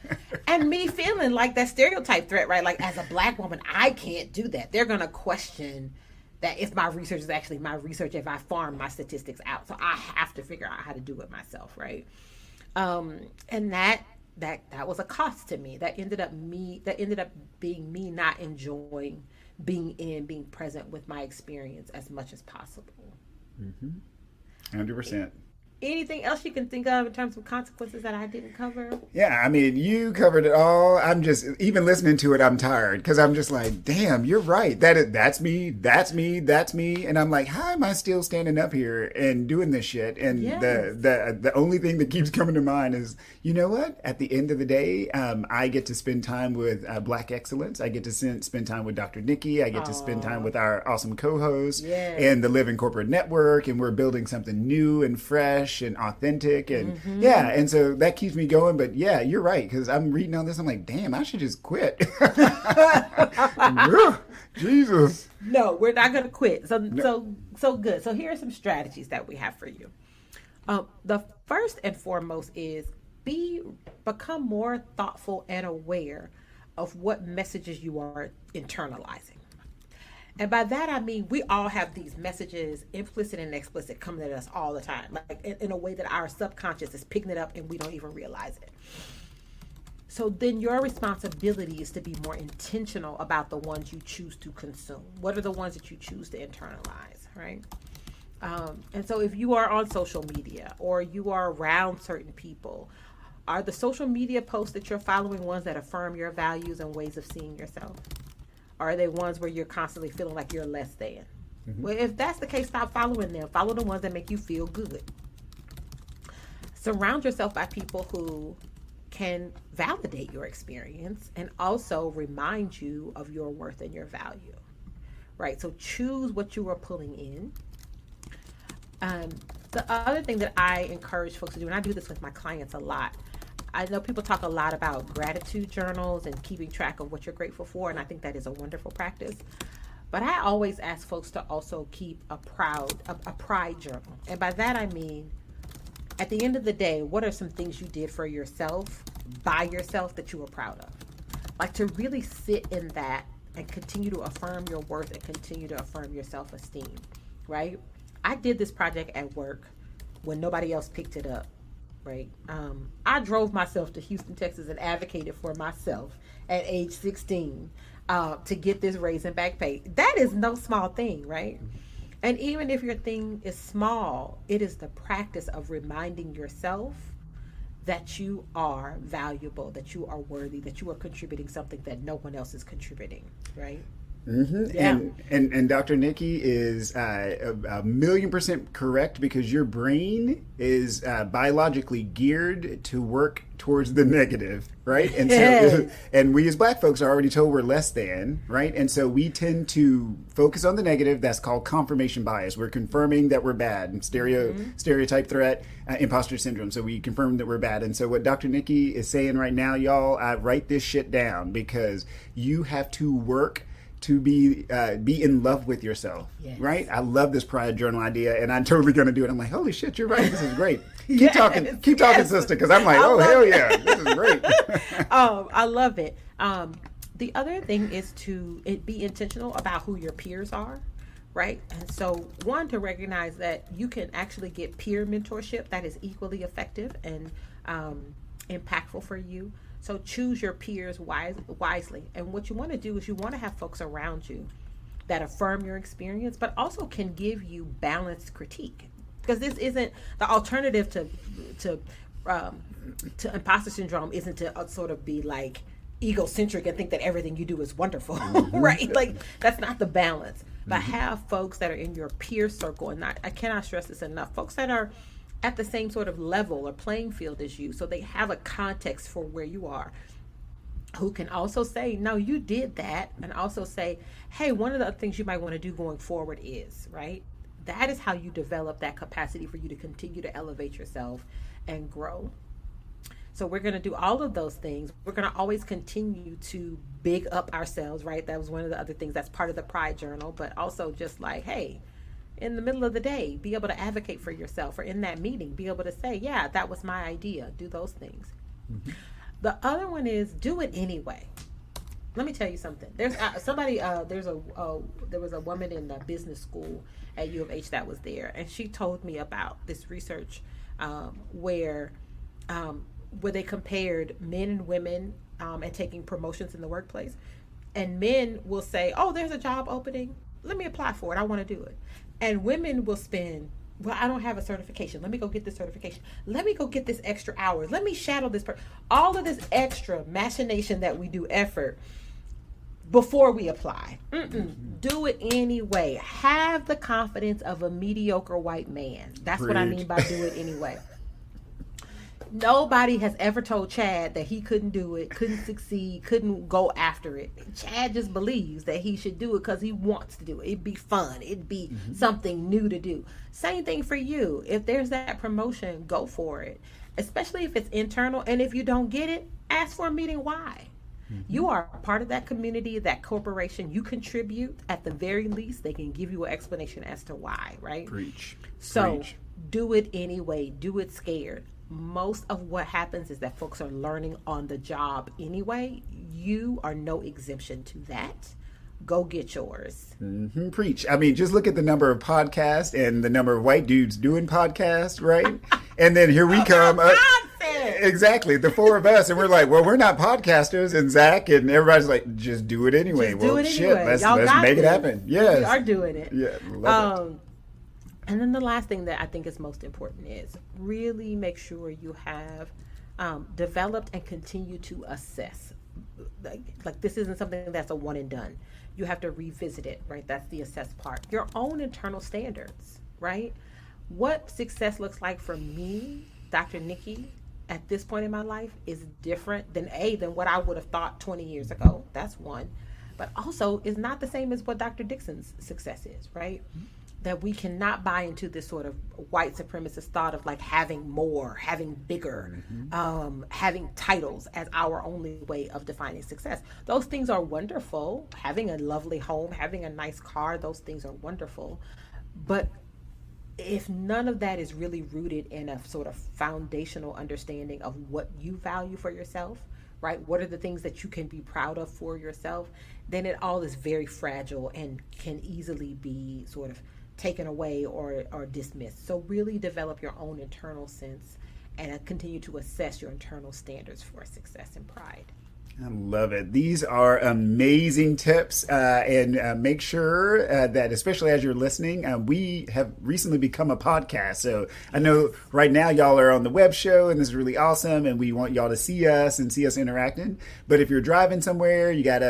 S2: And me feeling like that stereotype threat, right? Like as a Black woman, I can't do that. They're going to question that if my research is actually my research, if I farm my statistics out. So I have to figure out how to do it myself, right? And that was a cost to me. That ended up being me not enjoying being present with my experience as much as possible.
S3: 100%.
S2: Anything else you can think of in terms of consequences that I didn't cover?
S3: Yeah, I mean, you covered it all. I'm just, even listening to it, I'm tired because I'm just like, damn, you're right. That's me. And I'm like, how am I still standing up here and doing this shit? And the only thing that keeps coming to mind is, you know what? At the end of the day, I get to spend time with Black Excellence. I get to spend time with Dr. Nikki. I get to spend time with our awesome co-host and the Living Corporate Network. And we're building something new and fresh and authentic, and and so that keeps me going. But yeah, you're right, because I'm reading all this, I'm like, damn, I should just quit. Jesus.
S2: No, we're not gonna quit. So good. So here are some strategies that we have for you. The first and foremost is become more thoughtful and aware of what messages you are internalizing. And by that, I mean, we all have these messages, implicit and explicit, coming at us all the time, like in a way that our subconscious is picking it up and we don't even realize it. So then your responsibility is to be more intentional about the ones you choose to consume. What are the ones that you choose to internalize, right? And so if you are on social media or you are around certain people, are the social media posts that you're following ones that affirm your values and ways of seeing yourself? Or are they ones where you're constantly feeling like you're less than? Well, if that's the case, stop following them. Follow the ones that make you feel good. Surround yourself by people who can validate your experience and also remind you of your worth and your value, right? So choose what you are pulling in. The other thing that I encourage folks to do, and I do this with my clients a lot, I know people talk a lot about gratitude journals and keeping track of what you're grateful for, and I think that is a wonderful practice. But I always ask folks to also keep a pride journal. And by that I mean, at the end of the day, what are some things you did for yourself, by yourself, that you were proud of? Like to really sit in that and continue to affirm your worth and continue to affirm your self-esteem, right? I did this project at work when nobody else picked it up. right? I drove myself to Houston, Texas, and advocated for myself at age 16 to get this raise in back pay. That is no small thing, right? And even if your thing is small, it is the practice of reminding yourself that you are valuable, that you are worthy, that you are contributing something that no one else is contributing, right?
S3: Mm-hmm.
S2: Yeah.
S3: And Dr. Nikki is a 1,000,000% correct, because your brain is biologically geared to work towards the negative, right? And so, and we as Black folks are already told we're less than, right? And so we tend to focus on the negative. That's called confirmation bias. We're confirming that we're bad. And stereotype threat, imposter syndrome. So we confirm that we're bad. And so what Dr. Nikki is saying right now, y'all, write this shit down, because you have to work to be in love with yourself, right? I love this pride journal idea, and I'm totally going to do it. I'm like, holy shit, you're right. This is great. Keep talking, sister, because I'm like, oh, hell yeah, this is great.
S2: I love it. The other thing is to be intentional about who your peers are, right? And so, one, to recognize that you can actually get peer mentorship that is equally effective and impactful for you. So choose your peers wisely. And what you want to do is you want to have folks around you that affirm your experience, but also can give you balanced critique. Because this isn't the alternative to imposter syndrome, isn't to sort of be like egocentric and think that everything you do is wonderful, right? Like, that's not the balance. But have folks that are in your peer circle, and I cannot stress this enough, folks that are at the same sort of level or playing field as you, so they have a context for where you are, who can also say, no, you did that, and also say, hey, one of the other things you might want to do going forward is, right? That is how you develop that capacity for you to continue to elevate yourself and grow. So we're going to do all of those things. We're going to always continue to big up ourselves, right? That was one of the other things that's part of the Pride Journal, but also just like, hey, in the middle of the day, be able to advocate for yourself, or in that meeting, be able to say, yeah, that was my idea. Do those things. The other one is do it anyway. Let me tell you something. There's there was a woman in the business school at U of H that was there, and she told me about this research where they compared men and women and taking promotions in the workplace. And men will say, oh, there's a job opening. Let me apply for it. I want to do it. And women will spend, well, I don't have a certification. Let me go get this certification. Let me go get this extra hours. Let me shadow this person. All of this extra machination that we do, effort, before we apply. Do it anyway. Have the confidence of a mediocre white man. That's what I mean by do it anyway. Nobody has ever told Chad that he couldn't do it, couldn't succeed, couldn't go after it. Chad just believes that he should do it because he wants to do it. It'd be fun. It'd be something new to do. Same thing for you. If there's that promotion, go for it. Especially if it's internal. And if you don't get it, ask for a meeting why. You are part of that community, that corporation. You contribute. At the very least, they can give you an explanation as to why, right?
S3: Preach.
S2: So do it anyway. Do it scared. Most of what happens is that folks are learning on the job anyway. You are no exemption to that. Go get yours.
S3: Preach. I mean, just look at the number of podcasts and the number of white dudes doing podcasts, right? And then here we come. Exactly. The four of us. And we're like, well, we're not podcasters. And Zach and everybody's like, just do it anyway.
S2: Just do it anyway.
S3: Let's make it happen. Yes.
S2: We are doing it.
S3: Yeah. Love it.
S2: And then the last thing that I think is most important is really make sure you have developed and continue to assess. Like this isn't something that's a one and done. You have to revisit it, right? That's the assess part. Your own internal standards, right? What success looks like for me, Dr. Nikki, at this point in my life is different than what I would have thought 20 years ago. That's one. But also is not the same as what Dr. Dixon's success is, right? That we cannot buy into this sort of white supremacist thought of like having more, having bigger, having titles as our only way of defining success. Those things are wonderful. Having a lovely home, having a nice car, those things are wonderful. But if none of that is really rooted in a sort of foundational understanding of what you value for yourself, right? What are the things that you can be proud of for yourself? Then it all is very fragile and can easily be sort of taken away or dismissed. So really develop your own internal sense and continue to assess your internal standards for success and pride.
S3: I love it. These are amazing tips, and make sure that, especially as you're listening, we have recently become a podcast. So I know right now y'all are on the web show, and this is really awesome, and we want y'all to see us and see us interacting. But if you're driving somewhere, you got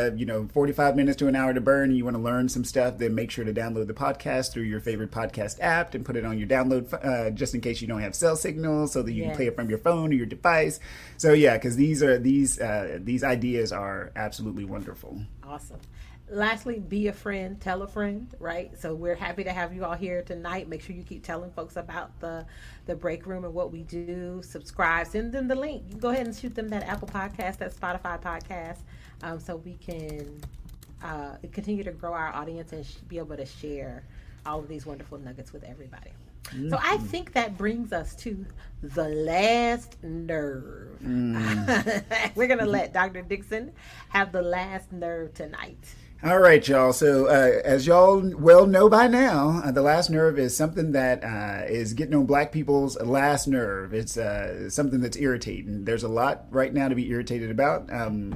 S3: 45 minutes to an hour to burn, and you want to learn some stuff, then make sure to download the podcast through your favorite podcast app and put it on your download just in case you don't have cell signal, so that you can play it from your phone or your device. So yeah, because these ideas are absolutely wonderful.
S2: Awesome. Lastly, be a friend, tell a friend, right? So we're happy to have you all here tonight. Make sure you keep telling folks about the break room and what we do. Subscribe, send them the link. You can go ahead and shoot them that Apple podcast, that Spotify podcast, so we can continue to grow our audience and be able to share all of these wonderful nuggets with everybody. So I think that brings us to the last nerve. We're going to let Dr. Dixon have the last nerve tonight.
S3: All right, y'all. So as y'all well know by now, the last nerve is something that is getting on Black people's last nerve. It's something that's irritating. There's a lot right now to be irritated about.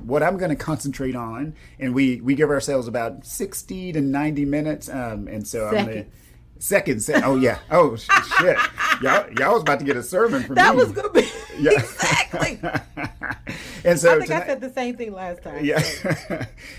S3: What I'm going to concentrate on, and we give ourselves about 60 to 90 minutes. And so I'm going to... Seconds. Oh, yeah. Oh, shit. Y'all was about to get a sermon from me.
S2: That was going to be... Yeah. Exactly.
S3: And so
S2: I think I said the same thing last time.
S3: Yeah.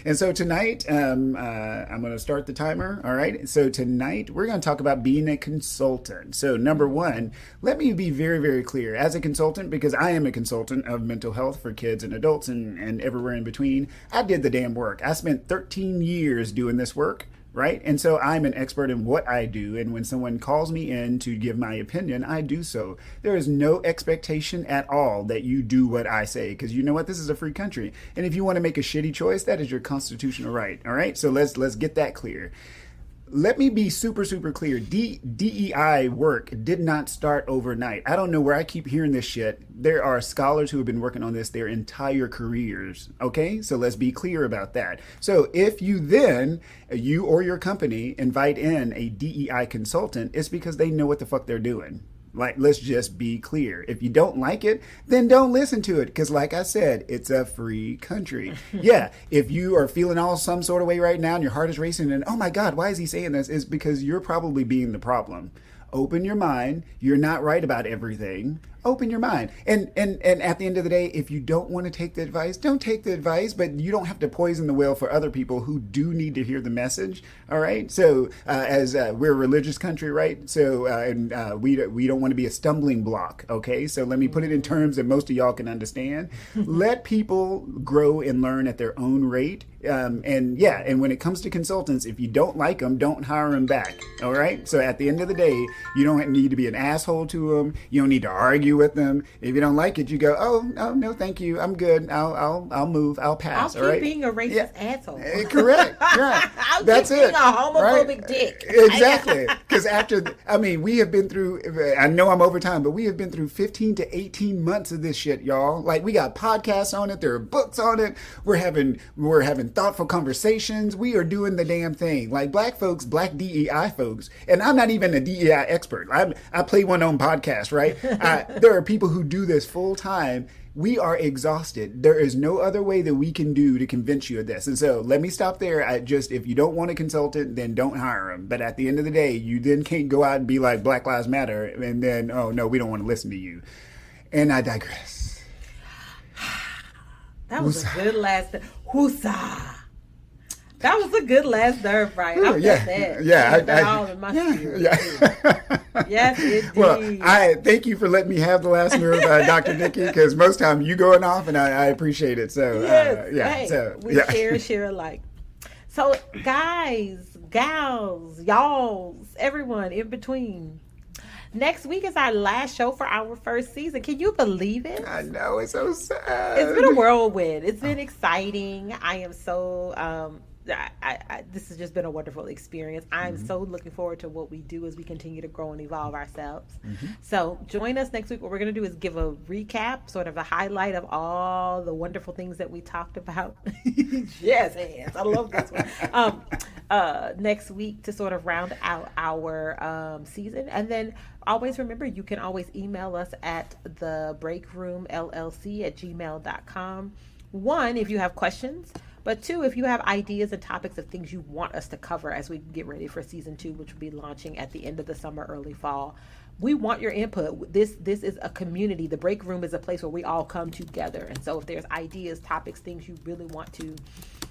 S3: And so tonight, I'm going to start the timer. All right. So tonight, we're going to talk about being a consultant. So number one, let me be very, very clear. As a consultant, because I am a consultant of mental health for kids and adults and everywhere in between, I did the damn work. I spent 13 years doing this work. Right? And so I'm an expert in what I do. And when someone calls me in to give my opinion, I do so. There is no expectation at all that you do what I say, because you know what? This is a free country. And if you want to make a shitty choice, that is your constitutional right. All right. So let's get that clear. Let me be super, super clear. DEI work did not start overnight. I don't know where I keep hearing this shit. There are scholars who have been working on this their entire careers. Okay? So let's be clear about that. So if you or your company invite in a DEI consultant, it's because they know what the fuck they're doing. Like, let's just be clear. If you don't like it, then don't listen to it. Because like I said, it's a free country. Yeah, if you are feeling all some sort of way right now and your heart is racing and, oh my God, why is he saying this? It's because you're probably being the problem. Open your mind. You're not right about everything. Open your mind. And at the end of the day, if you don't want to take the advice, don't take the advice, but you don't have to poison the well for other people who do need to hear the message. All right. So as we're a religious country, right? So we don't want to be a stumbling block. OK, so let me put it in terms that most of y'all can understand. Let people grow and learn at their own rate. And when it comes to consultants, if you don't like them, don't hire them back. All right. So at the end of the day, you don't need to be an asshole to them. You don't need to argue with them. If you don't like it, you go, oh no, thank you, I'm good. I'll move. I'll pass.
S2: I'll keep being a racist asshole.
S3: Correct. Right.
S2: I'll
S3: That's
S2: keep being
S3: it.
S2: a homophobic dick.
S3: Exactly. Because we have been through. I know I'm over time, but we have been through 15 to 18 months of this shit, y'all. Like, we got podcasts on it. There are books on it. We're having thoughtful conversations. We are doing the damn thing. Like, Black folks, Black DEI folks, and I'm not even a DEI expert. I play one on podcast, right? There are people who do this full time. We are exhausted. There is no other way that we can do to convince you of this. And so let me stop there. If you don't want a consultant, then don't hire them. But at the end of the day, you then can't go out and be like Black Lives Matter and then, oh no, we don't want to listen to you. And I digress.
S2: That was a good last. Whoosah. That was a good last nerve, Brian. I felt that.
S3: Yeah.
S2: All in my spirit. Yes, indeed.
S3: Well, I thank you for letting me have the last nerve, Dr. Nikki, because most time you going off, and I appreciate it. So,
S2: we share alike. So, guys, gals, y'alls, everyone in between. Next week is our last show for our first season. Can you believe it?
S3: I know, it's so sad.
S2: It's been a whirlwind. It's been exciting. I am so this has just been a wonderful experience. I'm so looking forward to what we do as we continue to grow and evolve ourselves. So join us next week. What we're going to do is give a recap, sort of a highlight of all the wonderful things that we talked about. Yes, hands. I love this one. next week to sort of round out our season. And then always remember, you can always email us at thebreakroomllc@gmail.com. One, if you have questions, but two, if you have ideas and topics of things you want us to cover as we get ready for season 2, which will be launching at the end of the summer, early fall. We want your input. This is a community. The break room is a place where we all come together. And so if there's ideas, topics, things you really want to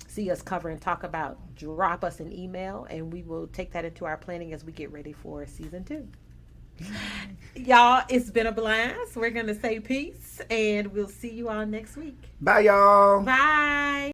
S2: see us cover and talk about, drop us an email and we will take that into our planning as we get ready for season 2. Y'all, it's been a blast. We're going to say peace and we'll see you all next week.
S3: Bye, y'all.
S2: Bye.